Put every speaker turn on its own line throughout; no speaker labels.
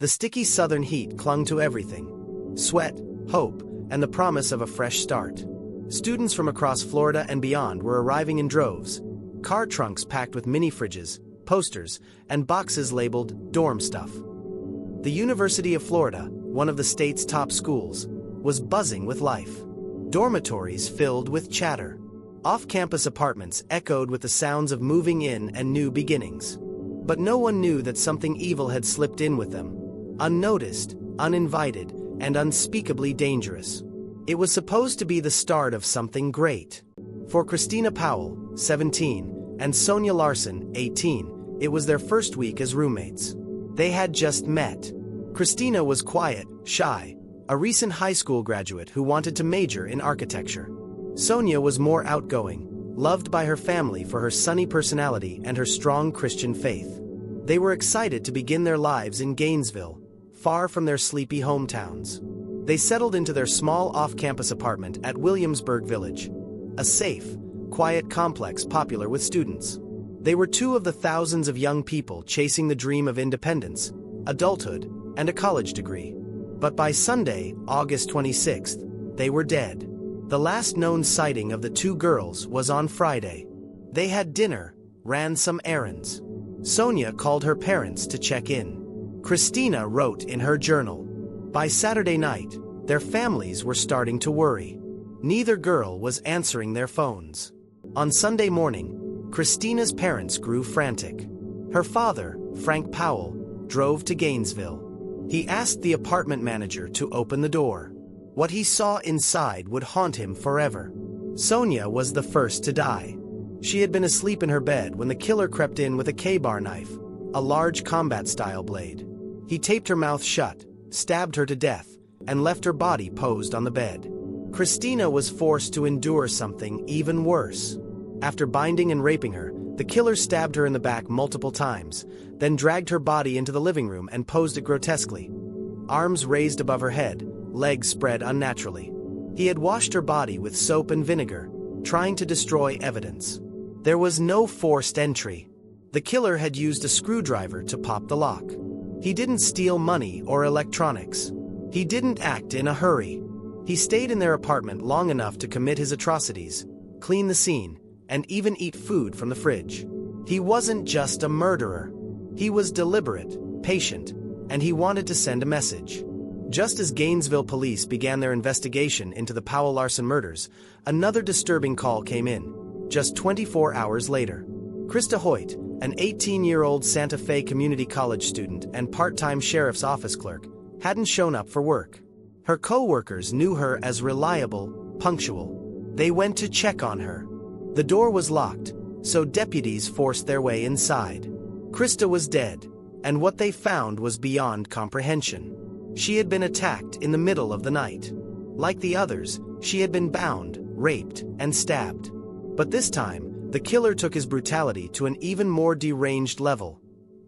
The sticky southern heat clung to everything: sweat, hope, and the promise of a fresh start. Students from across Florida and beyond were arriving in droves, car trunks packed with mini-fridges, posters, and boxes labeled dorm stuff. The University of Florida, one of the state's top schools, was buzzing with life. Dormitories filled with chatter. Off-campus apartments echoed with the sounds of moving in and new beginnings. But no one knew that something evil had slipped in with them, unnoticed, uninvited, and unspeakably dangerous. It was supposed to be the start of something great. For Christina Powell, 17, and Sonia Larson, 18, it was their first week as roommates. They had just met. Christina was quiet, shy, a recent high school graduate who wanted to major in architecture. Sonia was more outgoing, loved by her family for her sunny personality and her strong Christian faith. They were excited to begin their lives in Gainesville, far from their sleepy hometowns. They settled into their small off-campus apartment at Williamsburg Village, a safe, quiet complex popular with students. They were two of the thousands of young people chasing the dream of independence, adulthood, and a college degree. But by Sunday, August 26th, they were dead. The last known sighting of the two girls was on Friday. They had dinner, ran some errands. Sonia called her parents to check in. Christina wrote in her journal. By Saturday night, their families were starting to worry. Neither girl was answering their phones. On Sunday morning, Christina's parents grew frantic. Her father, Frank Powell, drove to Gainesville. He asked the apartment manager to open the door. What he saw inside would haunt him forever. Sonia was the first to die. She had been asleep in her bed when the killer crept in with a K-bar knife, a large combat-style blade. He taped her mouth shut, stabbed her to death, and left her body posed on the bed. Christina was forced to endure something even worse. After binding and raping her, the killer stabbed her in the back multiple times, then dragged her body into the living room and posed it grotesquely. Arms raised above her head, legs spread unnaturally. He had washed her body with soap and vinegar, trying to destroy evidence. There was no forced entry. The killer had used a screwdriver to pop the lock. He didn't steal money or electronics. He didn't act in a hurry. He stayed in their apartment long enough to commit his atrocities, clean the scene, and even eat food from the fridge. He wasn't just a murderer. He was deliberate, patient, and he wanted to send a message. Just as Gainesville police began their investigation into the Powell Larson murders, another disturbing call came in, just 24 hours later. Krista Hoyt, an 18-year-old Santa Fe Community College student and part-time sheriff's office clerk, hadn't shown up for work. Her co-workers knew her as reliable, punctual. They went to check on her. The door was locked, so deputies forced their way inside. Krista was dead, and what they found was beyond comprehension. She had been attacked in the middle of the night. Like the others, she had been bound, raped, and stabbed. But this time, the killer took his brutality to an even more deranged level.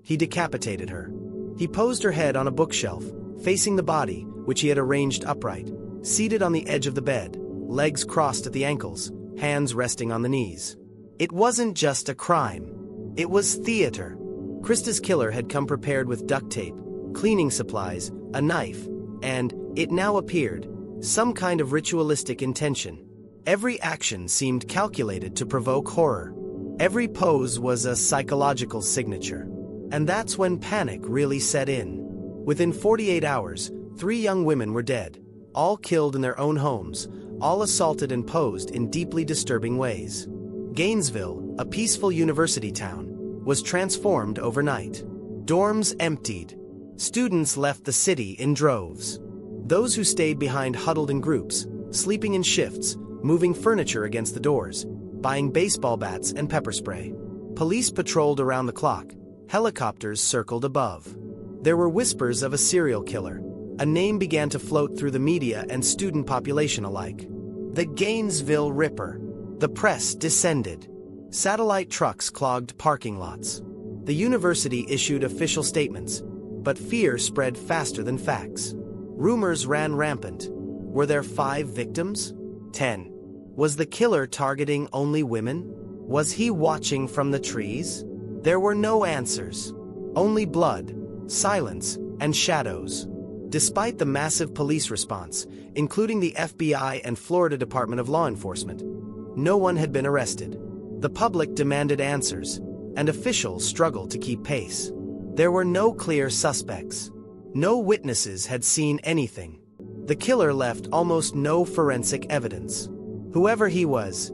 He decapitated her. He posed her head on a bookshelf, facing the body, which he had arranged upright, seated on the edge of the bed, legs crossed at the ankles, hands resting on the knees. It wasn't just a crime. It was theater. Krista's killer had come prepared with duct tape, cleaning supplies, a knife, and, it now appeared, some kind of ritualistic intention. Every action seemed calculated to provoke horror. Every pose was a psychological signature. And that's when panic really set in. Within 48 hours, 3 young women were dead, all killed in their own homes, all assaulted and posed in deeply disturbing ways. Gainesville, a peaceful university town, was transformed overnight. Dorms emptied. Students left the city in droves. Those who stayed behind huddled in groups, sleeping in shifts, moving furniture against the doors, buying baseball bats and pepper spray. Police patrolled around the clock. Helicopters circled above. There were whispers of a serial killer. A name began to float through the media and student population alike. The Gainesville Ripper. The press descended. Satellite trucks clogged parking lots. The university issued official statements, but fear spread faster than facts. Rumors ran rampant. Were there 5 victims? 10. Was the killer targeting only women? Was he watching from the trees? There were no answers. Only blood, silence, and shadows. Despite the massive police response, including the FBI and Florida Department of Law Enforcement, no one had been arrested. The public demanded answers, and officials struggled to keep pace. There were no clear suspects. No witnesses had seen anything. The killer left almost no forensic evidence. Whoever he was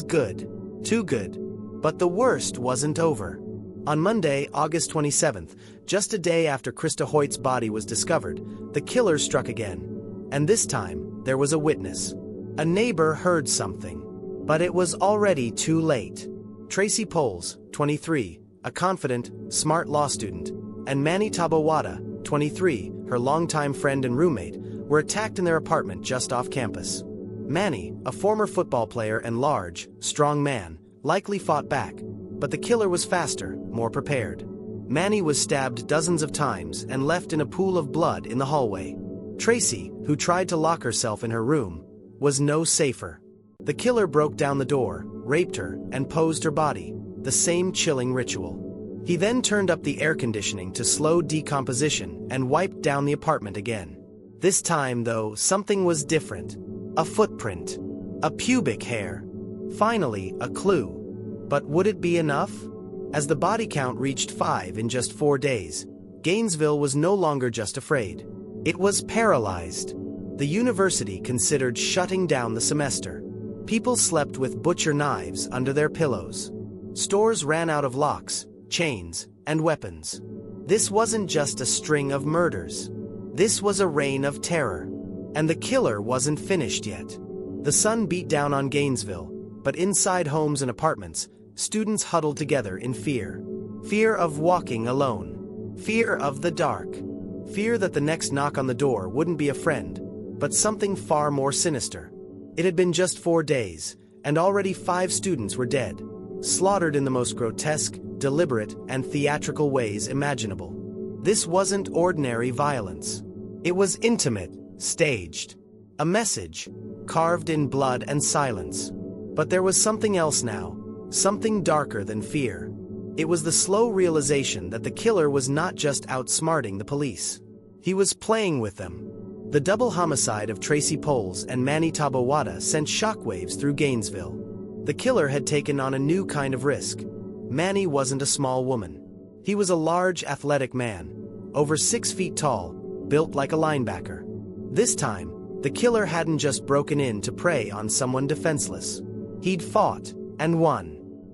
good. Too good. But the worst wasn't over. On Monday, August 27th, just a day after Krista Hoyt's body was discovered, the killer struck again. And this time, there was a witness. A neighbor heard something. But it was already too late. Tracy Poles, 23, a confident, smart law student, and Manny Tabawada, 23, her longtime friend and roommate, were attacked in their apartment just off campus. Manny, a former football player and large, strong man, likely fought back, but the killer was faster, more prepared. Manny was stabbed dozens of times and left in a pool of blood in the hallway. Tracy, who tried to lock herself in her room, was no safer. The killer broke down the door, raped her, and posed her body, the same chilling ritual. He then turned up the air conditioning to slow decomposition and wiped down the apartment again. This time, though, something was different. A footprint. A pubic hair. Finally, a clue. But would it be enough? As the body count reached 5 in just 4 days, Gainesville was no longer just afraid. It was paralyzed. The university considered shutting down the semester. People slept with butcher knives under their pillows. Stores ran out of locks, chains, and weapons. This wasn't just a string of murders. This was a reign of terror. And the killer wasn't finished yet. The sun beat down on Gainesville, but inside homes and apartments, students huddled together in fear. Fear of walking alone. Fear of the dark. Fear that the next knock on the door wouldn't be a friend, but something far more sinister. It had been just 4 days, and already 5 students were dead, slaughtered in the most grotesque, deliberate, and theatrical ways imaginable. This wasn't ordinary violence. It was intimate, staged. A message, carved in blood and silence. But there was something else now, something darker than fear. It was the slow realization that the killer was not just outsmarting the police. He was playing with them. The double homicide of Tracy Poles and Manny Tabawada sent shockwaves through Gainesville. The killer had taken on a new kind of risk. Manny wasn't a small woman. He was a large, athletic man, over 6 feet tall, built like a linebacker. This time, the killer hadn't just broken in to prey on someone defenseless. He'd fought and won.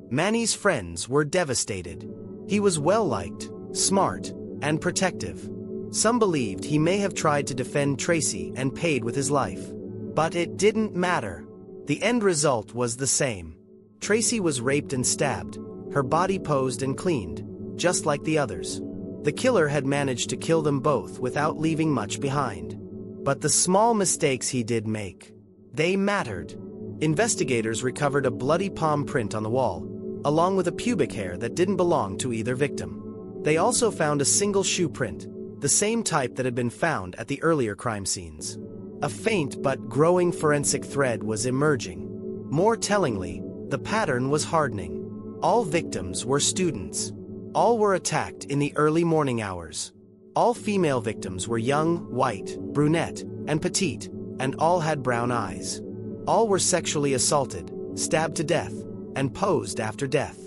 Manny's friends were devastated. He was well-liked, smart, and protective. Some believed he may have tried to defend Tracy and paid with his life. But it didn't matter. The end result was the same. Tracy was raped and stabbed, her body posed and cleaned, just like the others. The killer had managed to kill them both without leaving much behind. But the small mistakes he did make, they mattered. Investigators recovered a bloody palm print on the wall, along with a pubic hair that didn't belong to either victim. They also found a single shoe print, the same type that had been found at the earlier crime scenes. A faint but growing forensic thread was emerging. More tellingly, the pattern was hardening. All victims were students. All were attacked in the early morning hours. All female victims were young, white, brunette, and petite, and all had brown eyes. All were sexually assaulted, stabbed to death, and posed after death.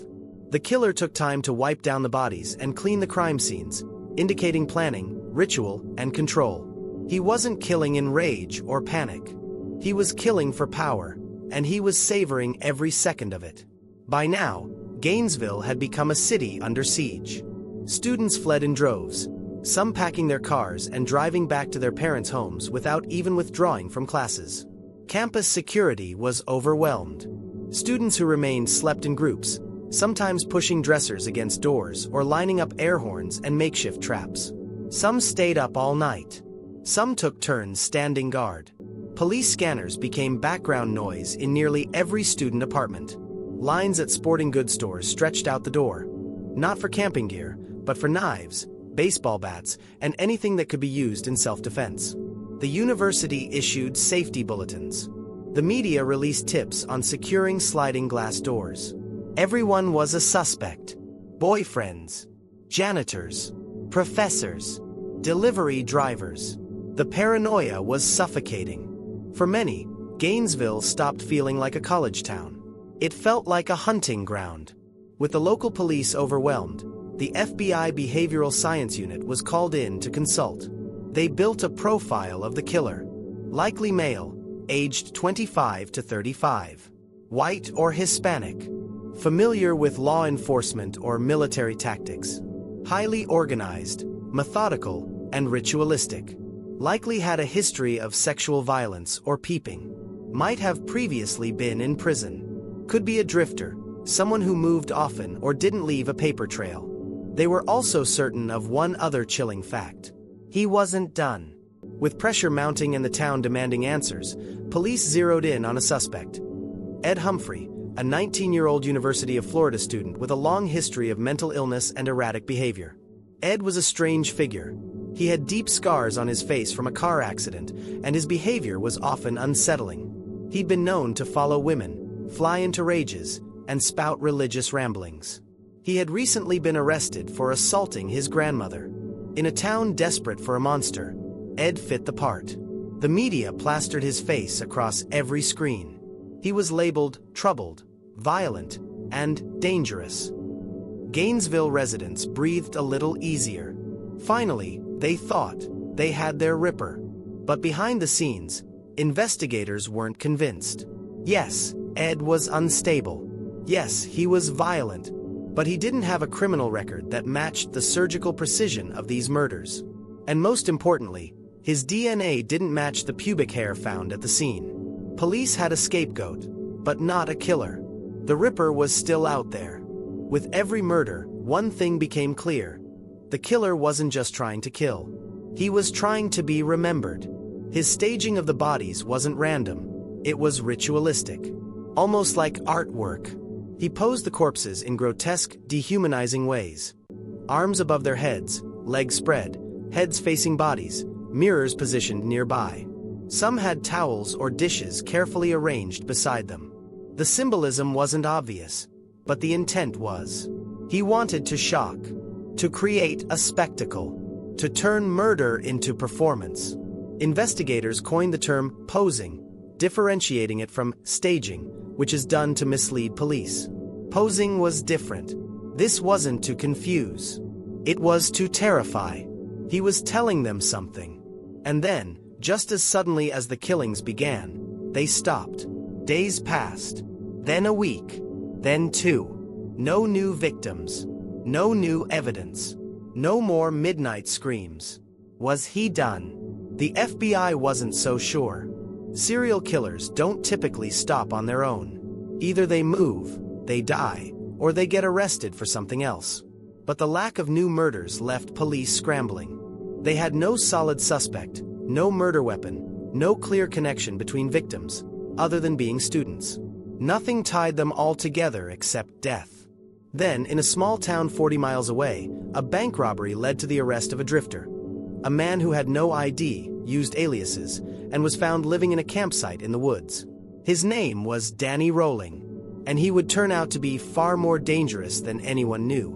The killer took time to wipe down the bodies and clean the crime scenes, indicating planning, ritual, and control. He wasn't killing in rage or panic. He was killing for power, and he was savoring every second of it. By now, Gainesville had become a city under siege. Students fled in droves, some packing their cars and driving back to their parents' homes without even withdrawing from classes. Campus security was overwhelmed. Students who remained slept in groups, sometimes pushing dressers against doors or lining up air horns and makeshift traps. Some stayed up all night. Some took turns standing guard. Police scanners became background noise in nearly every student apartment. Lines at sporting goods stores stretched out the door, not for camping gear, but for knives, baseball bats, and anything that could be used in self-defense. The university issued safety bulletins. The media released tips on securing sliding glass doors. Everyone was a suspect. Boyfriends, janitors, professors, Delivery drivers. The paranoia was suffocating. For many, Gainesville stopped feeling like a college town. It felt like a hunting ground. With the local police overwhelmed, the FBI Behavioral Science Unit was called in to consult. They built a profile of the killer. Likely male, aged 25 to 35. White or Hispanic. Familiar with law enforcement or military tactics. Highly organized, methodical, and ritualistic. Likely had a history of sexual violence or peeping. Might have previously been in prison. Could be a drifter, someone who moved often or didn't leave a paper trail. They were also certain of one other chilling fact. He wasn't done. With pressure mounting and the town demanding answers, police zeroed in on a suspect. Ed Humphrey, a 19-year-old University of Florida student with a long history of mental illness and erratic behavior. Ed was a strange figure. He had deep scars on his face from a car accident, and his behavior was often unsettling. He'd been known to follow women, fly into rages, and spout religious ramblings. He had recently been arrested for assaulting his grandmother. In a town desperate for a monster, Ed fit the part. The media plastered his face across every screen. He was labeled troubled, violent, and dangerous. Gainesville residents breathed a little easier. Finally, they thought they had their Ripper. But behind the scenes, investigators weren't convinced. Yes, Ed was unstable. Yes, he was violent. But he didn't have a criminal record that matched the surgical precision of these murders. And most importantly, his DNA didn't match the pubic hair found at the scene. Police had a scapegoat, but not a killer. The Ripper was still out there. With every murder, one thing became clear. The killer wasn't just trying to kill. He was trying to be remembered. His staging of the bodies wasn't random. It was ritualistic. Almost like artwork. He posed the corpses in grotesque, dehumanizing ways. Arms above their heads, legs spread, heads facing bodies, mirrors positioned nearby. Some had towels or dishes carefully arranged beside them. The symbolism wasn't obvious, but the intent was. He wanted to shock, to create a spectacle, to turn murder into performance. Investigators coined the term posing, differentiating it from staging, which is done to mislead police. Posing was different. This wasn't to confuse. It was to terrify. He was telling them something. And then, just as suddenly as the killings began, they stopped. Days passed. Then a week. Then 2. No new victims. No new evidence. No more midnight screams. Was he done? The FBI wasn't so sure. Serial killers don't typically stop on their own. Either they move, they die, or they get arrested for something else. But the lack of new murders left police scrambling. They had no solid suspect, no murder weapon, no clear connection between victims, other than being students. Nothing tied them all together except death. Then, in a small town 40 miles away, a bank robbery led to the arrest of a drifter. A man who had no ID, used aliases, and was found living in a campsite in the woods. His name was Danny Rolling, and he would turn out to be far more dangerous than anyone knew.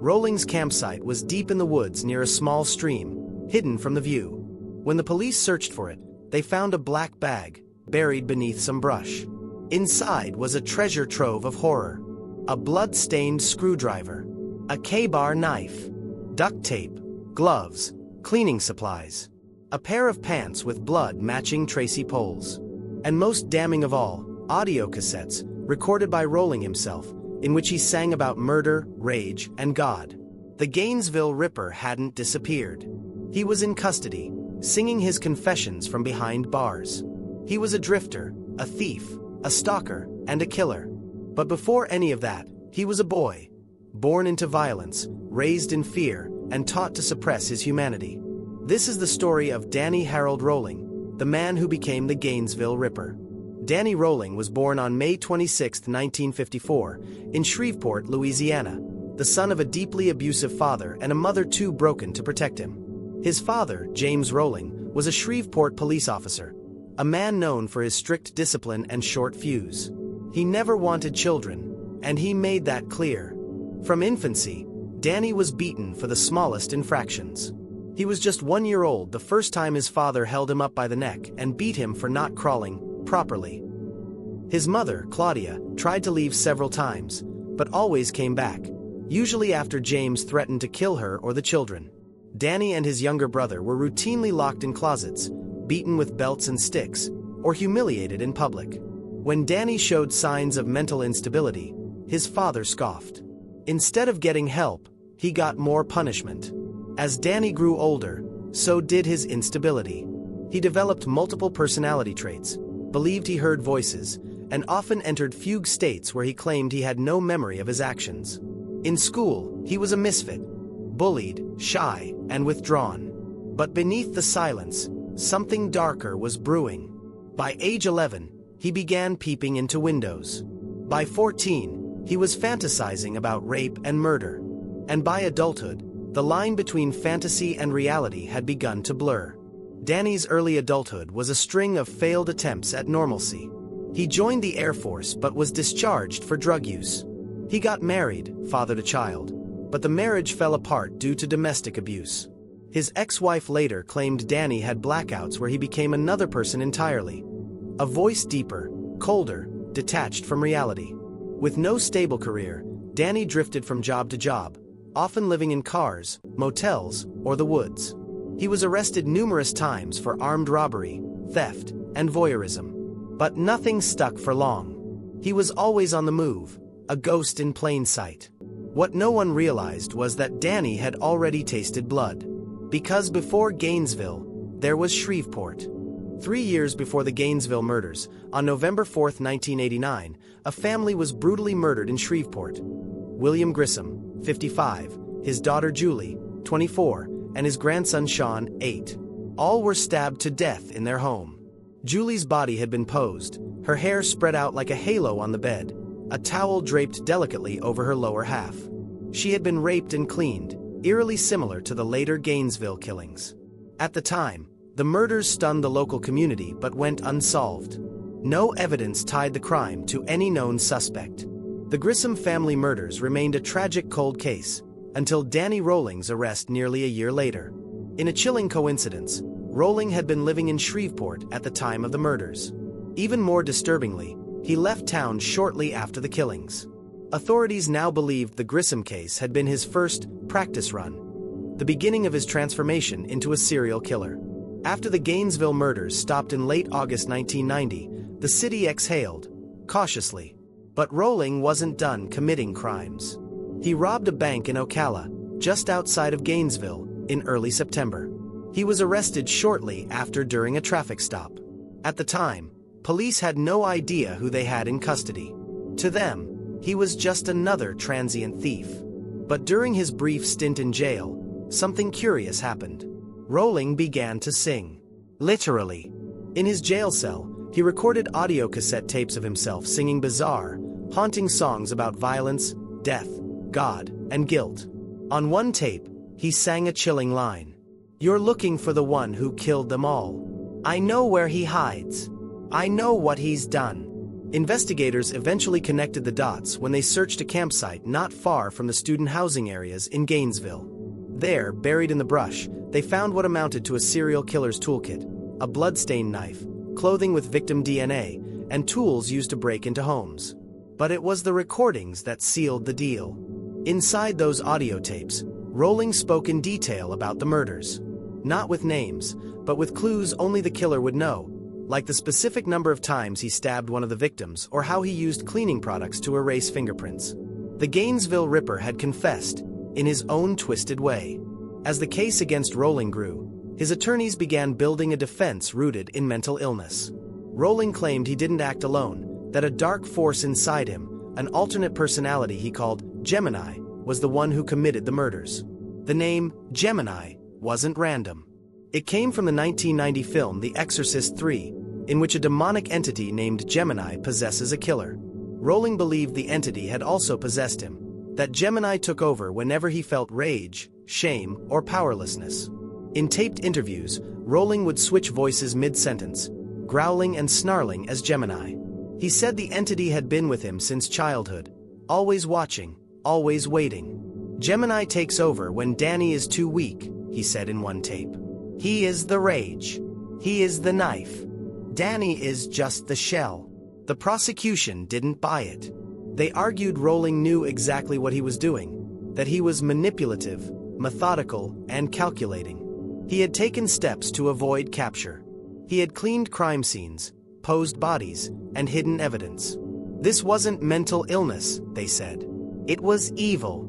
Rolling's campsite was deep in the woods near a small stream, hidden from the view. When the police searched for it, they found a black bag, buried beneath some brush. Inside was a treasure trove of horror. A blood-stained screwdriver, a K-bar knife, duct tape, gloves, cleaning supplies, a pair of pants with blood matching Tracy Poles. And most damning of all, audio cassettes, recorded by Rolling himself, in which he sang about murder, rage, and God. The Gainesville Ripper hadn't disappeared. He was in custody, singing his confessions from behind bars. He was a drifter, a thief, a stalker, and a killer. But before any of that, he was a boy, born into violence, raised in fear, and taught to suppress his humanity. This is the story of Danny Harold Rolling, the man who became the Gainesville Ripper. Danny Rolling was born on May 26, 1954, in Shreveport, Louisiana, the son of a deeply abusive father and a mother too broken to protect him. His father, James Rolling, was a Shreveport police officer, a man known for his strict discipline and short fuse. He never wanted children, and he made that clear. From infancy, Danny was beaten for the smallest infractions. He was just 1 year old the first time his father held him up by the neck and beat him for not crawling properly. His mother, Claudia, tried to leave several times, but always came back, usually after James threatened to kill her or the children. Danny and his younger brother were routinely locked in closets, beaten with belts and sticks, or humiliated in public. When Danny showed signs of mental instability, his father scoffed. Instead of getting help, he got more punishment. As Danny grew older, so did his instability. He developed multiple personality traits, believed he heard voices, and often entered fugue states where he claimed he had no memory of his actions. In school, he was a misfit, bullied, shy, and withdrawn. But beneath the silence, something darker was brewing. By age 11, he began peeping into windows. By 14, he was fantasizing about rape and murder. And by adulthood, the line between fantasy and reality had begun to blur. Danny's early adulthood was a string of failed attempts at normalcy. He joined the Air Force but was discharged for drug use. He got married, fathered a child, but the marriage fell apart due to domestic abuse. His ex-wife later claimed Danny had blackouts where he became another person entirely. A voice deeper, colder, detached from reality. With no stable career, Danny drifted from job to job, often living in cars, motels, or the woods. He was arrested numerous times for armed robbery, theft, and voyeurism. But nothing stuck for long. He was always on the move, a ghost in plain sight. What no one realized was that Danny had already tasted blood. Because before Gainesville, there was Shreveport. 3 years before the Gainesville murders, on November 4, 1989, a family was brutally murdered in Shreveport. William Grissom, 55, his daughter Julie, 24, and his grandson Sean, 8. All were stabbed to death in their home. Julie's body had been posed, her hair spread out like a halo on the bed, a towel draped delicately over her lower half. She had been raped and cleaned, eerily similar to the later Gainesville killings. At the time, the murders stunned the local community but went unsolved. No evidence tied the crime to any known suspect. The Grissom family murders remained a tragic cold case, until Danny Rolling's arrest nearly a year later. In a chilling coincidence, Rolling had been living in Shreveport at the time of the murders. Even more disturbingly, he left town shortly after the killings. Authorities now believed the Grissom case had been his first practice run, the beginning of his transformation into a serial killer. After the Gainesville murders stopped in late August 1990, the city exhaled, cautiously. But Rolling wasn't done committing crimes. He robbed a bank in Ocala, just outside of Gainesville, in early September. He was arrested shortly after during a traffic stop. At the time, police had no idea who they had in custody. To them, he was just another transient thief. But during his brief stint in jail, something curious happened. Rolling began to sing. Literally. In his jail cell, he recorded audio cassette tapes of himself singing bizarre, haunting songs about violence, death, God, and guilt. On one tape, he sang a chilling line. "You're looking for the one who killed them all. I know where he hides. I know what he's done." Investigators eventually connected the dots when they searched a campsite not far from the student housing areas in Gainesville. There, buried in the brush, they found what amounted to a serial killer's toolkit, a blood-stained knife, clothing with victim DNA, and tools used to break into homes. But it was the recordings that sealed the deal. Inside those audio tapes, Rolling spoke in detail about the murders. Not with names, but with clues only the killer would know, like the specific number of times he stabbed one of the victims or how he used cleaning products to erase fingerprints. The Gainesville Ripper had confessed, in his own twisted way. As the case against Rolling grew, his attorneys began building a defense rooted in mental illness. Rolling claimed he didn't act alone, that a dark force inside him, an alternate personality he called Gemini, was the one who committed the murders. The name Gemini wasn't random. It came from the 1990 film The Exorcist 3, in which a demonic entity named Gemini possesses a killer. Rolling believed the entity had also possessed him, that Gemini took over whenever he felt rage, shame, or powerlessness. In taped interviews, Rolling would switch voices mid-sentence, growling and snarling as Gemini. He said the entity had been with him since childhood, always watching, always waiting. "Gemini takes over when Danny is too weak," he he said in one tape. He is the rage. He is the knife. Danny is just the shell. The prosecution didn't buy it. They argued Rolling knew exactly what he was doing, that he was manipulative, methodical, and calculating. He had taken steps to avoid capture. He had cleaned crime scenes, posed bodies, and hidden evidence. This wasn't mental illness, they said. It was evil.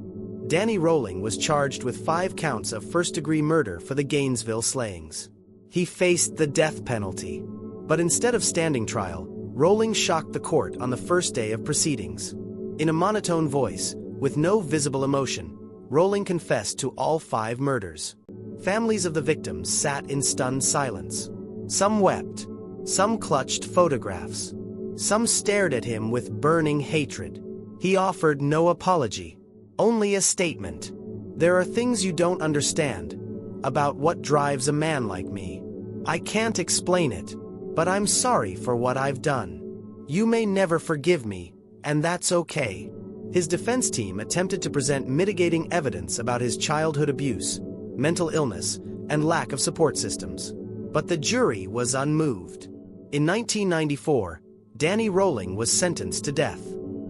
Danny Rolling was charged with 5 counts of first-degree murder for the Gainesville slayings. He faced the death penalty. But instead of standing trial, Rolling shocked the court on the first day of proceedings. In a monotone voice, with no visible emotion, Rolling confessed to all 5 murders. Families of the victims sat in stunned silence. Some wept. Some clutched photographs. Some stared at him with burning hatred. He offered no apology, only a statement. There are things you don't understand about what drives a man like me. I can't explain it, but I'm sorry for what I've done. You may never forgive me, and that's okay. His defense team attempted to present mitigating evidence about his childhood abuse, mental illness, and lack of support systems. But the jury was unmoved. In 1994, Danny Rolling was sentenced to death.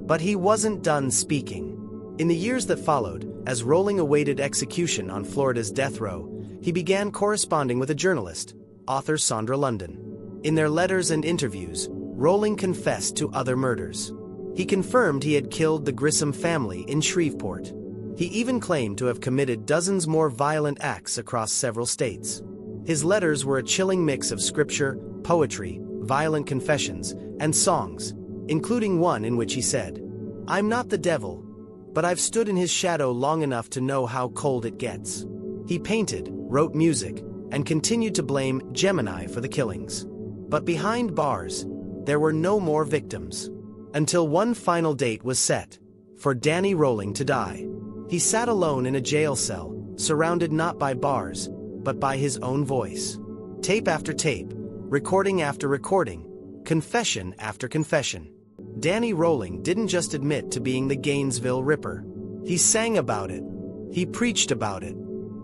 But he wasn't done speaking. In the years that followed, as Rolling awaited execution on Florida's death row, he began corresponding with a journalist, author Sandra London. In their letters and interviews, Rolling confessed to other murders. He confirmed he had killed the Grissom family in Shreveport. He even claimed to have committed dozens more violent acts across several states. His letters were a chilling mix of scripture, poetry, violent confessions, and songs, including one in which he said, "I'm not the devil, but I've stood in his shadow long enough to know how cold it gets." He painted, wrote music, and continued to blame Gemini for the killings. But behind bars, there were no more victims. Until one final date was set, for Danny Rolling to die. He sat alone in a jail cell, surrounded not by bars, but by his own voice. Tape after tape, recording after recording, confession after confession. Danny Rolling didn't just admit to being the Gainesville Ripper. He sang about it. He preached about it.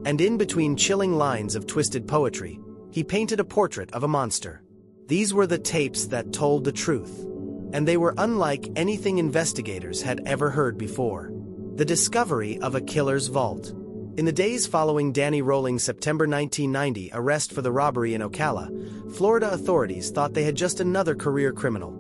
And in between chilling lines of twisted poetry, he painted a portrait of a monster. These were the tapes that told the truth. And they were unlike anything investigators had ever heard before. The discovery of a killer's vault. In the days following Danny Rolling's September 1990 arrest for the robbery in Ocala, Florida authorities thought they had just another career criminal.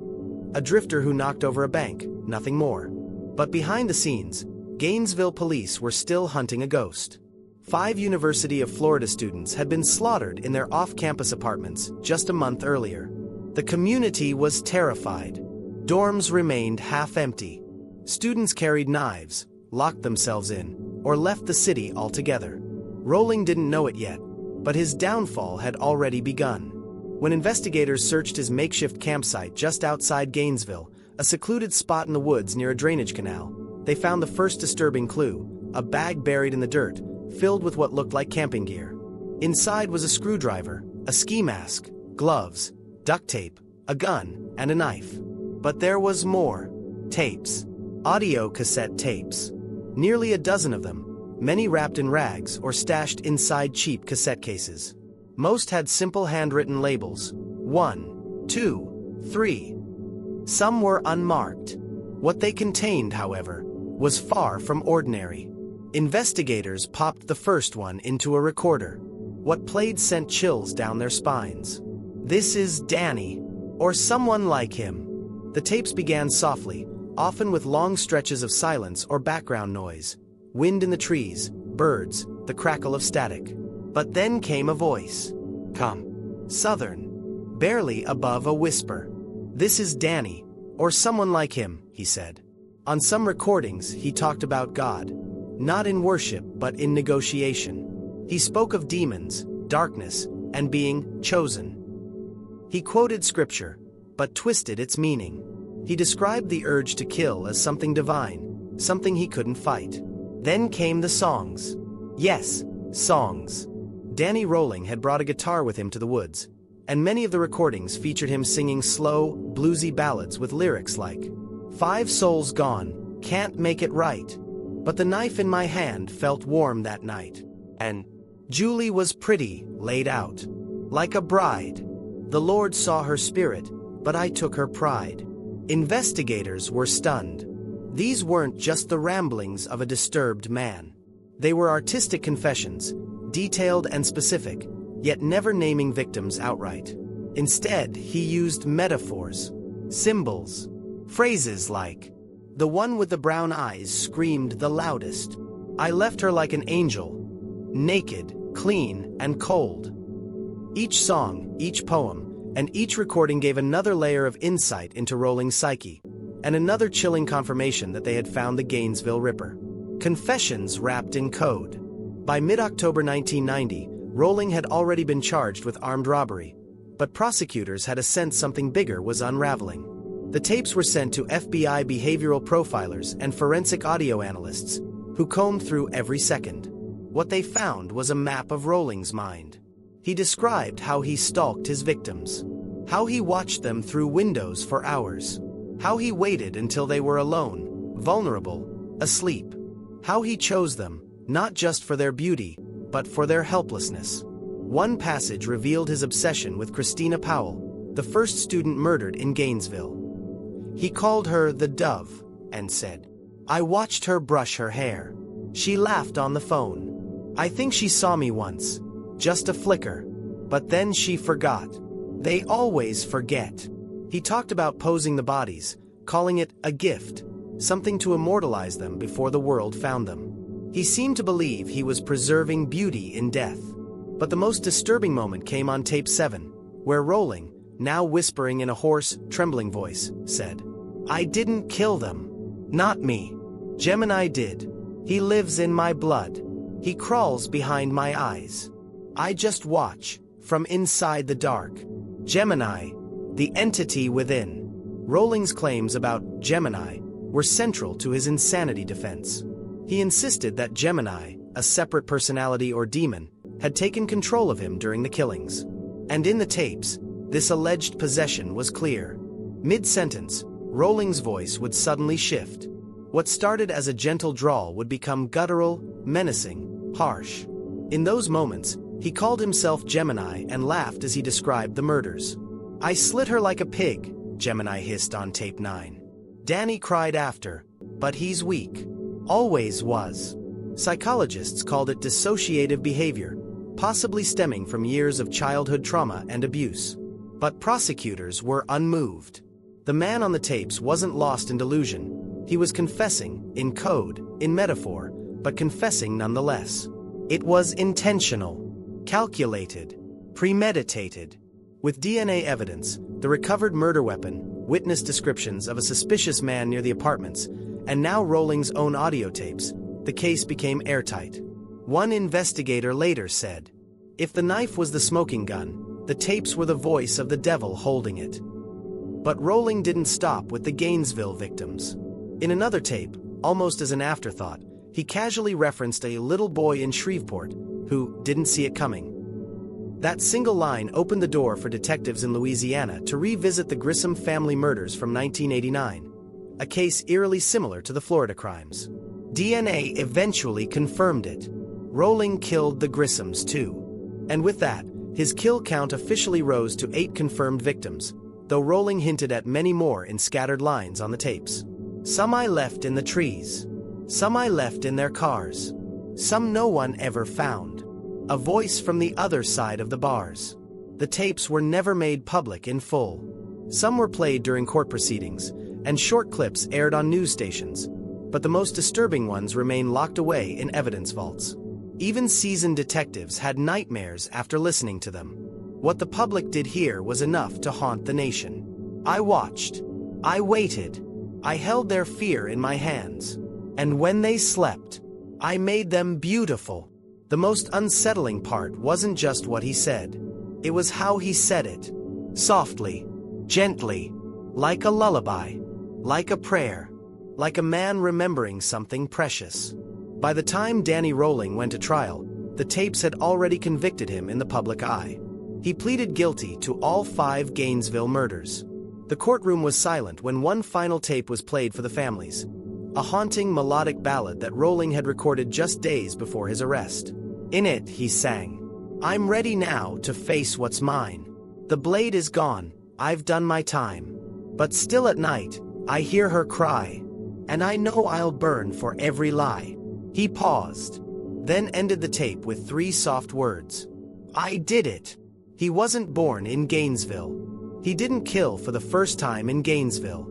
A drifter who knocked over a bank, nothing more. But behind the scenes, Gainesville police were still hunting a ghost. 5 University of Florida students had been slaughtered in their off-campus apartments just a month earlier. The community was terrified. Dorms remained half empty. Students carried knives, locked themselves in, or left the city altogether. Rolling didn't know it yet, but his downfall had already begun. When investigators searched his makeshift campsite just outside Gainesville, a secluded spot in the woods near a drainage canal, they found the first disturbing clue, a bag buried in the dirt, filled with what looked like camping gear. Inside was a screwdriver, a ski mask, gloves, duct tape, a gun, and a knife. But there was more. Tapes. Audio cassette tapes. Nearly a dozen of them, many wrapped in rags or stashed inside cheap cassette cases. Most had simple handwritten labels. 1, 2, 3. Some were unmarked. What they contained, however, was far from ordinary. Investigators popped the first one into a recorder. What played sent chills down their spines. This is Danny, or someone like him. The tapes began softly, often with long stretches of silence or background noise. Wind in the trees, birds, the crackle of static. But then came a voice. Calm. Southern. Barely above a whisper. This is Danny, or someone like him, he said. On some recordings, he talked about God. Not in worship, but in negotiation. He spoke of demons, darkness, and being chosen. He quoted scripture, but twisted its meaning. He described the urge to kill as something divine, something he couldn't fight. Then came the songs. Yes, songs. Danny Rolling had brought a guitar with him to the woods, and many of the recordings featured him singing slow, bluesy ballads with lyrics like, "5 souls gone, can't make it right. But the knife in my hand felt warm that night." And Julie was pretty, laid out. Like a bride. The Lord saw her spirit, but I took her pride. Investigators were stunned. These weren't just the ramblings of a disturbed man. They were artistic confessions, detailed and specific, yet never naming victims outright. Instead, he used metaphors, symbols, phrases like, "The one with the brown eyes screamed the loudest. I left her like an angel, naked, clean, and cold." Each song, each poem, and each recording gave another layer of insight into Rowling's psyche, and another chilling confirmation that they had found the Gainesville Ripper. Confessions wrapped in code. By mid-October 1990, Rowling had already been charged with armed robbery, but prosecutors had a sense something bigger was unraveling. The tapes were sent to FBI behavioral profilers and forensic audio analysts, who combed through every second. What they found was a map of Rowling's mind. He described how he stalked his victims, how he watched them through windows for hours, how he waited until they were alone, vulnerable, asleep, how he chose them, not just for their beauty, but for their helplessness. One passage revealed his obsession with Christina Powell, the first student murdered in Gainesville. He called her the Dove, and said, "I watched her brush her hair. She laughed on the phone. I think she saw me once. Just a flicker. But then she forgot. They always forget." He talked about posing the bodies, calling it a gift, something to immortalize them before the world found them. He seemed to believe he was preserving beauty in death. But the most disturbing moment came on tape 7, where Rowling, now whispering in a hoarse, trembling voice, said, "I didn't kill them. Not me. Gemini did. He lives in my blood. He crawls behind my eyes. I just watch, from inside the dark. Gemini, the entity within." Rowling's claims about Gemini were central to his insanity defense. He insisted that Gemini, a separate personality or demon, had taken control of him during the killings. And in the tapes, this alleged possession was clear. Mid-sentence, Rowling's voice would suddenly shift. What started as a gentle drawl would become guttural, menacing, harsh. In those moments, he called himself Gemini and laughed as he described the murders. "I slit her like a pig," Gemini hissed on tape 9. Danny cried after, "But he's weak. Always was." Psychologists called it dissociative behavior, possibly stemming from years of childhood trauma and abuse. But prosecutors were unmoved. The man on the tapes wasn't lost in delusion. He was confessing, in code, in metaphor, but confessing nonetheless. It was intentional, calculated, premeditated. With DNA evidence, the recovered murder weapon, witness descriptions of a suspicious man near the apartments, and now Rowling's own audio tapes, the case became airtight. One investigator later said, "If the knife was the smoking gun, the tapes were the voice of the devil holding it." But Rowling didn't stop with the Gainesville victims. In another tape, almost as an afterthought, he casually referenced a little boy in Shreveport who didn't see it coming. That single line opened the door for detectives in Louisiana to revisit the Grissom family murders from 1989, a case eerily similar to the Florida crimes. DNA eventually confirmed it. Rowling killed the Grissoms too. And with that, his kill count officially rose to 8 confirmed victims, though Rowling hinted at many more in scattered lines on the tapes. "Some I left in the trees. Some I left in their cars. Some no one ever found. A voice from the other side of the bars." The tapes were never made public in full. Some were played during court proceedings, and short clips aired on news stations, but the most disturbing ones remain locked away in evidence vaults. Even seasoned detectives had nightmares after listening to them. What the public did hear was enough to haunt the nation. "I watched. I waited. I held their fear in my hands. And when they slept, I made them beautiful." The most unsettling part wasn't just what he said. It was how he said it. Softly, gently, like a lullaby, like a prayer, like a man remembering something precious. By the time Danny Rowling went to trial, the tapes had already convicted him in the public eye. He pleaded guilty to all 5 Gainesville murders. The courtroom was silent when one final tape was played for the families, a haunting melodic ballad that Rowling had recorded just days before his arrest. In it, he sang, "I'm ready now to face what's mine. The blade is gone, I've done my time. But still at night, I hear her cry, and I know I'll burn for every lie." He paused, then ended the tape with 3 soft words. "I did it." He wasn't born in Gainesville. He didn't kill for the first time in Gainesville.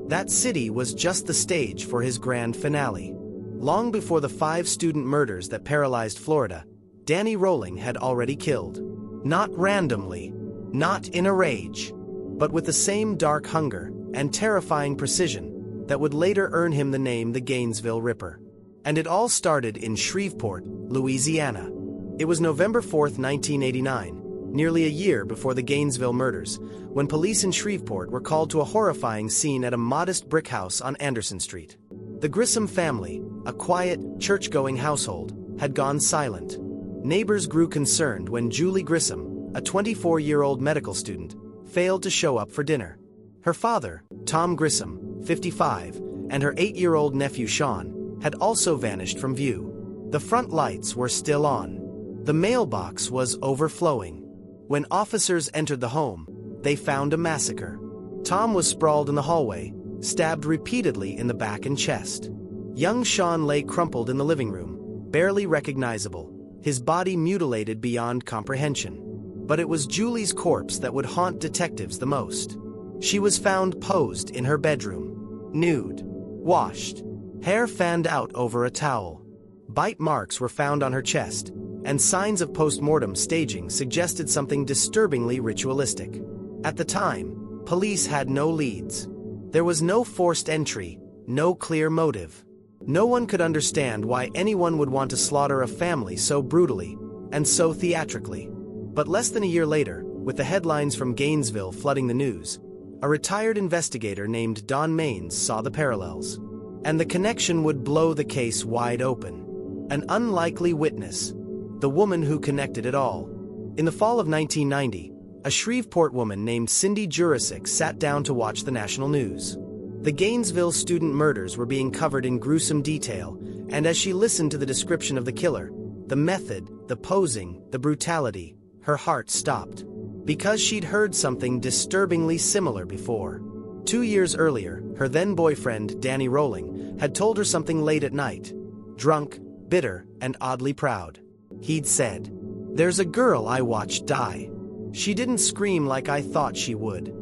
That city was just the stage for his grand finale. Long before the 5 student murders that paralyzed Florida, Danny Rolling had already killed. Not randomly, not in a rage, but with the same dark hunger and terrifying precision that would later earn him the name the Gainesville Ripper. And it all started in Shreveport, Louisiana. It was November 4, 1989, nearly a year before the Gainesville murders, when police in Shreveport were called to a horrifying scene at a modest brick house on Anderson Street. The Grissom family, a quiet, church-going household, had gone silent. Neighbors grew concerned when Julie Grissom, a 24-year-old medical student, failed to show up for dinner. Her father, Tom Grissom, 55, and her 8-year-old nephew Sean, had also vanished from view. The front lights were still on. The mailbox was overflowing. When officers entered the home, they found a massacre. Tom was sprawled in the hallway, stabbed repeatedly in the back and chest. Young Sean lay crumpled in the living room, barely recognizable, his body mutilated beyond comprehension. But it was Julie's corpse that would haunt detectives the most. She was found posed in her bedroom, nude, washed, hair fanned out over a towel. Bite marks were found on her chest, and signs of post-mortem staging suggested something disturbingly ritualistic. At the time, police had no leads. There was no forced entry, no clear motive. No one could understand why anyone would want to slaughter a family so brutally and so theatrically. But less than a year later, with the headlines from Gainesville flooding the news, a retired investigator named Don Maines saw the parallels. And the connection would blow the case wide open. An unlikely witness, the woman who connected it all. In the fall of 1990, a Shreveport woman named Cindy Jurisic sat down to watch the national news. The Gainesville student murders were being covered in gruesome detail, and as she listened to the description of the killer, the method, the posing, the brutality, her heart stopped. Because she'd heard something disturbingly similar before. 2 years earlier, her then-boyfriend, Danny Rolling, had told her something late at night. Drunk, bitter, and oddly proud. He'd said, "There's a girl I watched die. She didn't scream like I thought she would."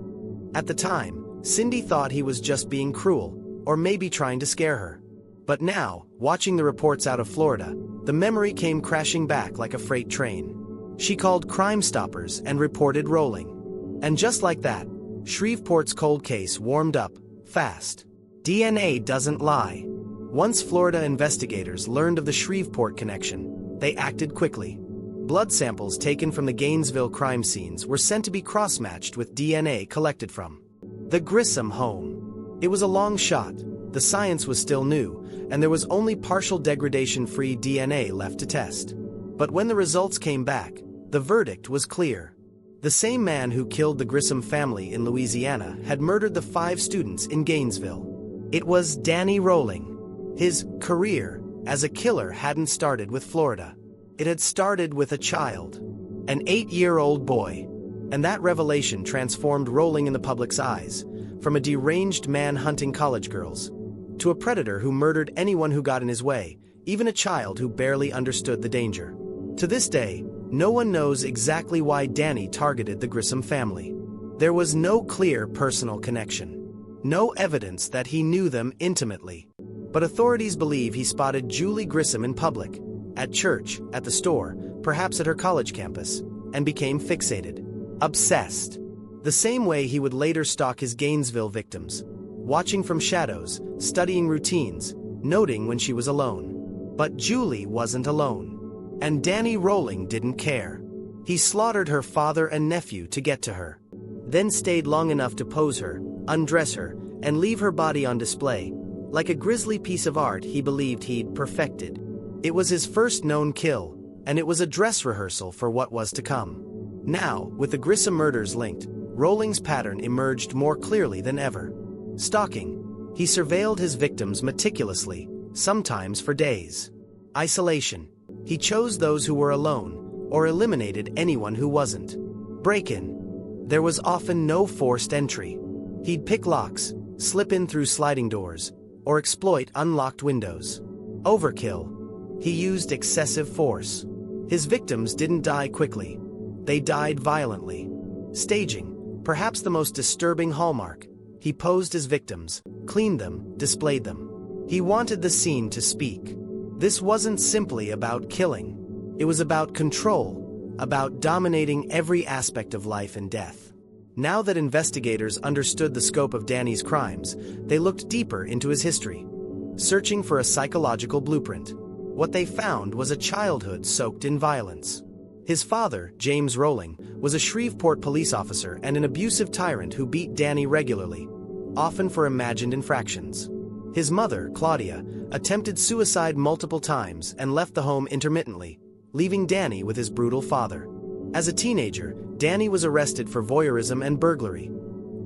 At the time, Cindy thought he was just being cruel, or maybe trying to scare her. But now, watching the reports out of Florida, the memory came crashing back like a freight train. She called Crime Stoppers and reported Rolling. And just like that, Shreveport's cold case warmed up, fast. DNA doesn't lie. Once Florida investigators learned of the Shreveport connection, they acted quickly. Blood samples taken from the Gainesville crime scenes were sent to be cross-matched with DNA collected from the Grissom home. It was a long shot, the science was still new, and there was only partial degradation-free DNA left to test. But when the results came back, the verdict was clear. The same man who killed the Grissom family in Louisiana had murdered the 5 students in Gainesville. It was Danny Rolling. His career as a killer hadn't started with Florida. It had started with a child, an 8-year-old boy. And that revelation transformed Rolling in the public's eyes, from a deranged man hunting college girls, to a predator who murdered anyone who got in his way, even a child who barely understood the danger. To this day, no one knows exactly why Danny targeted the Grissom family. There was no clear personal connection. No evidence that he knew them intimately. But authorities believe he spotted Julie Grissom in public, at church, at the store, perhaps at her college campus, and became fixated. Obsessed. The same way he would later stalk his Gainesville victims, watching from shadows, studying routines, noting when she was alone. But Julie wasn't alone. And Danny Rolling didn't care. He slaughtered her father and nephew to get to her. Then stayed long enough to pose her, undress her, and leave her body on display, like a grisly piece of art he believed he'd perfected. It was his first known kill, and it was a dress rehearsal for what was to come. Now, with the Grissom murders linked, Rolling's pattern emerged more clearly than ever. Stalking. He surveilled his victims meticulously, sometimes for days. Isolation. He chose those who were alone, or eliminated anyone who wasn't. Break-in. There was often no forced entry. He'd pick locks, slip in through sliding doors, or exploit unlocked windows. Overkill. He used excessive force. His victims didn't die quickly. They died violently. Staging. Perhaps the most disturbing hallmark. He posed as victims, cleaned them, displayed them. He wanted the scene to speak. This wasn't simply about killing. It was about control, about dominating every aspect of life and death. Now that investigators understood the scope of Danny's crimes, they looked deeper into his history, searching for a psychological blueprint. What they found was a childhood soaked in violence. His father, James Rowling, was a Shreveport police officer and an abusive tyrant who beat Danny regularly, often for imagined infractions. His mother, Claudia, attempted suicide multiple times and left the home intermittently, leaving Danny with his brutal father. As a teenager, Danny was arrested for voyeurism and burglary,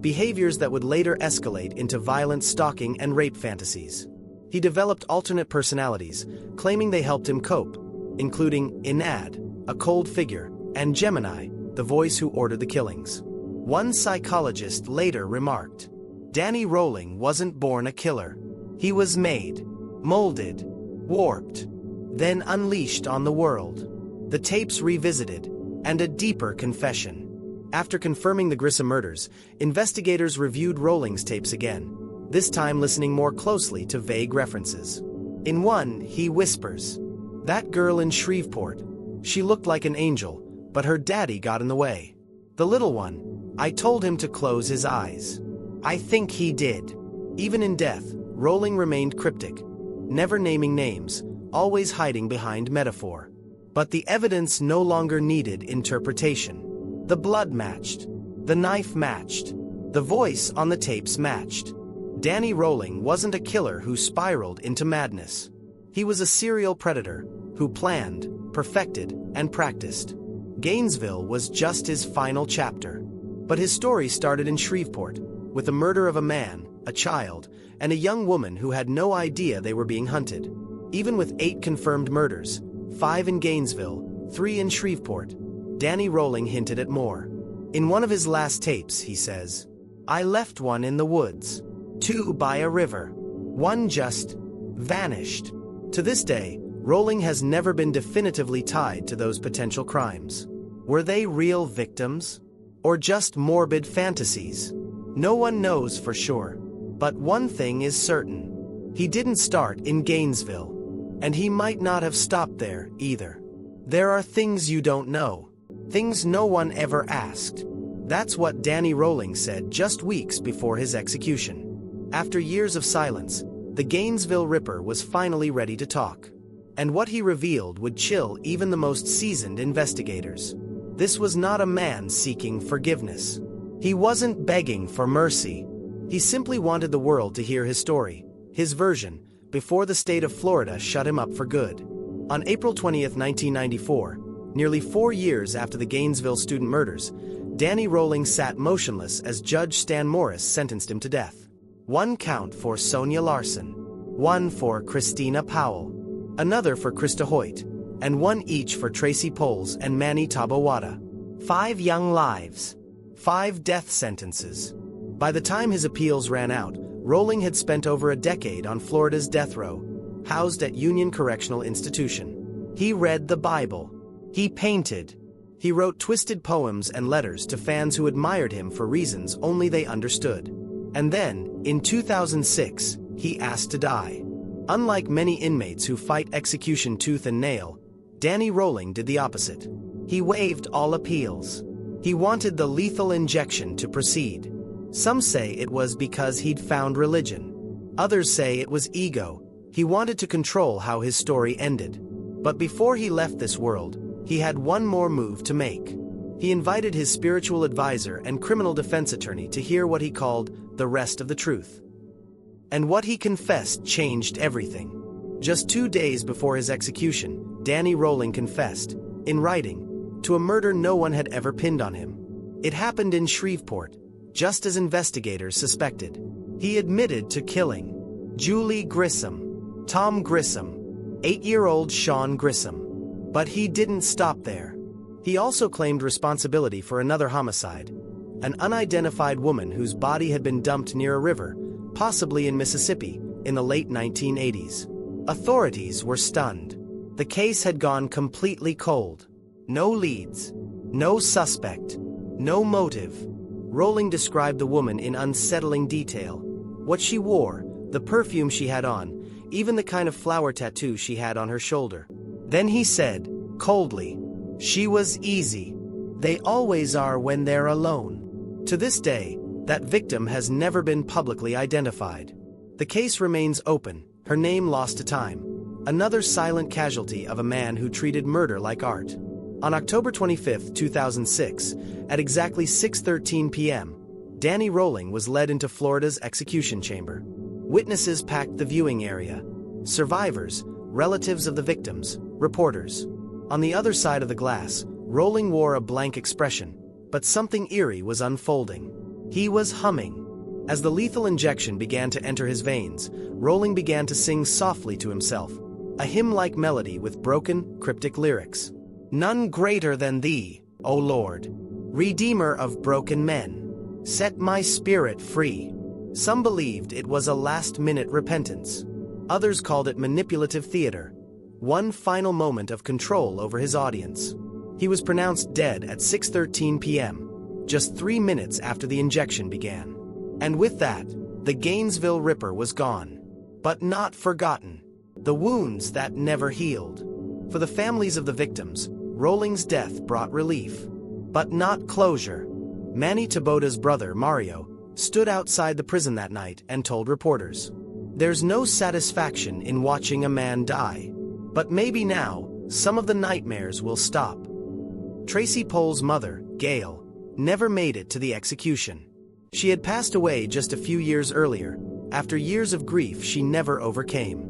behaviors that would later escalate into violent stalking and rape fantasies. He developed alternate personalities, claiming they helped him cope, including Enad, a cold figure, and Gemini, the voice who ordered the killings. One psychologist later remarked, "Danny Rowling wasn't born a killer. He was made, molded, warped, then unleashed on the world." The tapes revisited, and a deeper confession. After confirming the Grissom murders, investigators reviewed Rowling's tapes again, this time listening more closely to vague references. In one, he whispers, "That girl in Shreveport, she looked like an angel, but her daddy got in the way. The little one, I told him to close his eyes. I think he did." Even in death, Rowling remained cryptic, never naming names, always hiding behind metaphor. But the evidence no longer needed interpretation. The blood matched. The knife matched. The voice on the tapes matched. Danny Rowling wasn't a killer who spiraled into madness. He was a serial predator who planned, perfected, and practiced. Gainesville was just his final chapter. But his story started in Shreveport, with the murder of a man, a child, and a young woman who had no idea they were being hunted. Even with 8 confirmed murders, 5 in Gainesville, 3 in Shreveport, Danny Rowling hinted at more. In one of his last tapes, he says, "I left one in the woods, 2 by a river, 1 just vanished." To this day, Rowling has never been definitively tied to those potential crimes. Were they real victims? Or just morbid fantasies? No one knows for sure. But one thing is certain. He didn't start in Gainesville. And he might not have stopped there, either. There are things you don't know. Things no one ever asked. That's what Danny Rowling said just weeks before his execution. After years of silence, the Gainesville Ripper was finally ready to talk. And what he revealed would chill even the most seasoned investigators. This was not a man seeking forgiveness. He wasn't begging for mercy. He simply wanted the world to hear his story, his version, before the state of Florida shut him up for good. On April 20, 1994, nearly 4 years after the Gainesville student murders, Danny Rowling sat motionless as Judge Stan Morris sentenced him to death. 1 count for Sonia Larson, 1 for Christina Powell, another for Krista Hoyt, and 1 each for Tracy Poles and Manny Tabawada. 5 young lives, 5 death sentences. By the time his appeals ran out, Rowling had spent over a decade on Florida's death row, housed at Union Correctional Institution. He read the Bible. He painted. He wrote twisted poems and letters to fans who admired him for reasons only they understood. And then, in 2006, he asked to die. Unlike many inmates who fight execution tooth and nail, Danny Rowling did the opposite. He waived all appeals. He wanted the lethal injection to proceed. Some say it was because he'd found religion. Others say it was ego. He wanted to control how his story ended. But before he left this world, he had one more move to make. He invited his spiritual advisor and criminal defense attorney to hear what he called the rest of the truth. And what he confessed changed everything. Just 2 days before his execution, Danny Rowling confessed, in writing, to a murder no one had ever pinned on him. It happened in Shreveport, just as investigators suspected. He admitted to killing Julie Grissom, Tom Grissom, 8-year-old Sean Grissom, But he didn't stop there. He also claimed responsibility for another homicide, an unidentified woman whose body had been dumped near a river, possibly in Mississippi, in the late 1980s. Authorities were stunned. The case had gone completely cold. No leads, no suspect, no motive. Rowling described the woman in unsettling detail. What she wore, the perfume she had on, even the kind of flower tattoo she had on her shoulder. Then he said, coldly, "She was easy. They always are when they're alone." To this day, that victim has never been publicly identified. The case remains open, her name lost to time. Another silent casualty of a man who treated murder like art. On October 25, 2006, at exactly 6:13 p.m., Danny Rowling was led into Florida's execution chamber. Witnesses packed the viewing area. Survivors, relatives of the victims, reporters. On the other side of the glass, Rowling wore a blank expression, but something eerie was unfolding. He was humming. As the lethal injection began to enter his veins, Rowling began to sing softly to himself, a hymn-like melody with broken, cryptic lyrics. "None greater than thee, O Lord, Redeemer of broken men, set my spirit free." Some believed it was a last-minute repentance. Others called it manipulative theater, one final moment of control over his audience. He was pronounced dead at 6:13 p.m., just 3 minutes after the injection began. And with that, the Gainesville Ripper was gone. But not forgotten. The wounds that never healed. For the families of the victims, Rowling's death brought relief. But not closure. Manny Tabota's brother, Mario, stood outside the prison that night and told reporters, "There's no satisfaction in watching a man die. But maybe now, some of the nightmares will stop." Tracy Pohl's mother, Gail, never made it to the execution. She had passed away just a few years earlier, after years of grief she never overcame.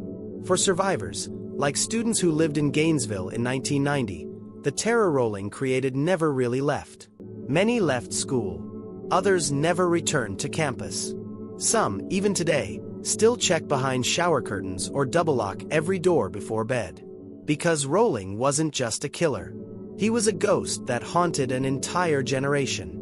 For survivors, like students who lived in Gainesville in 1990, the terror Rowling created never really left. Many left school. Others never returned to campus. Some, even today, still check behind shower curtains or double-lock every door before bed. Because Rowling wasn't just a killer. He was a ghost that haunted an entire generation.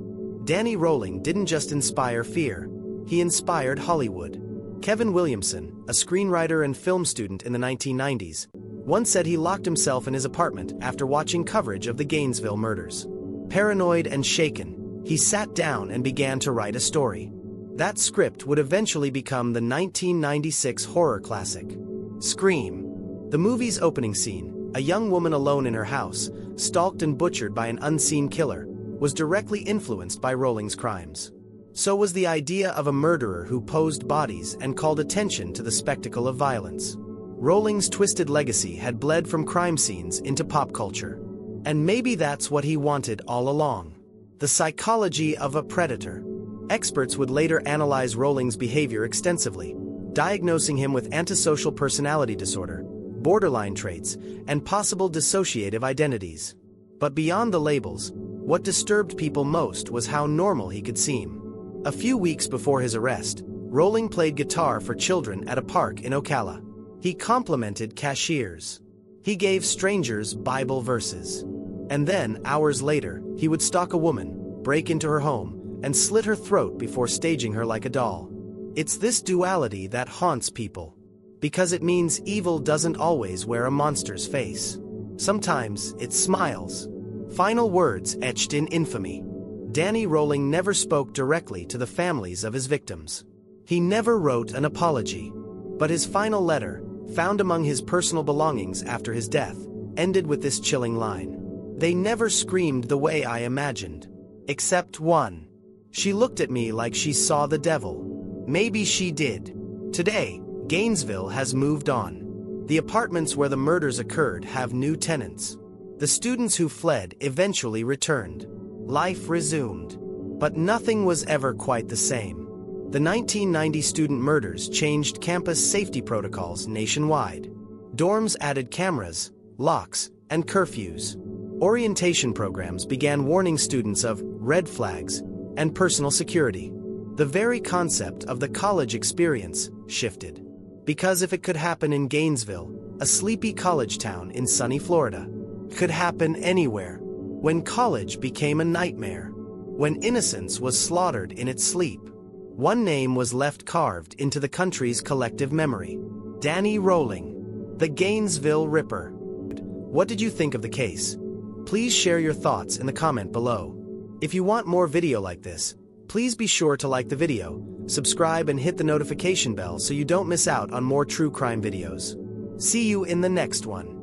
Danny Rowling didn't just inspire fear, he inspired Hollywood. Kevin Williamson, a screenwriter and film student in the 1990s, once said he locked himself in his apartment after watching coverage of the Gainesville murders. Paranoid and shaken, he sat down and began to write a story. That script would eventually become the 1996 horror classic, Scream. The movie's opening scene, a young woman alone in her house, stalked and butchered by an unseen killer, was directly influenced by Rowling's crimes. So was the idea of a murderer who posed bodies and called attention to the spectacle of violence. Rowling's twisted legacy had bled from crime scenes into pop culture. And maybe that's what he wanted all along. The psychology of a predator. Experts would later analyze Rowling's behavior extensively, diagnosing him with antisocial personality disorder, borderline traits, and possible dissociative identities. But beyond the labels, what disturbed people most was how normal he could seem. A few weeks before his arrest, Rowling played guitar for children at a park in Ocala. He complimented cashiers. He gave strangers Bible verses. And then, hours later, he would stalk a woman, break into her home, and slit her throat before staging her like a doll. It's this duality that haunts people. Because it means evil doesn't always wear a monster's face. Sometimes it smiles. Final words etched in infamy. Danny Rowling never spoke directly to the families of his victims. He never wrote an apology. But his final letter, found among his personal belongings after his death, ended with this chilling line. "They never screamed the way I imagined. Except one. She looked at me like she saw the devil. Maybe she did." Today, Gainesville has moved on. The apartments where the murders occurred have new tenants. The students who fled eventually returned. Life resumed. But nothing was ever quite the same. The 1990 student murders changed campus safety protocols nationwide. Dorms added cameras, locks, and curfews. Orientation programs began warning students of red flags and personal security. The very concept of the college experience shifted. Because if it could happen in Gainesville, a sleepy college town in sunny Florida, could happen anywhere. When college became a nightmare. When innocence was slaughtered in its sleep. One name was left carved into the country's collective memory. Danny Rolling, the Gainesville Ripper. What did you think of the case? Please share your thoughts in the comment below. If you want more video like this, please be sure to like the video, subscribe and hit the notification bell so you don't miss out on more true crime videos. See you in the next one.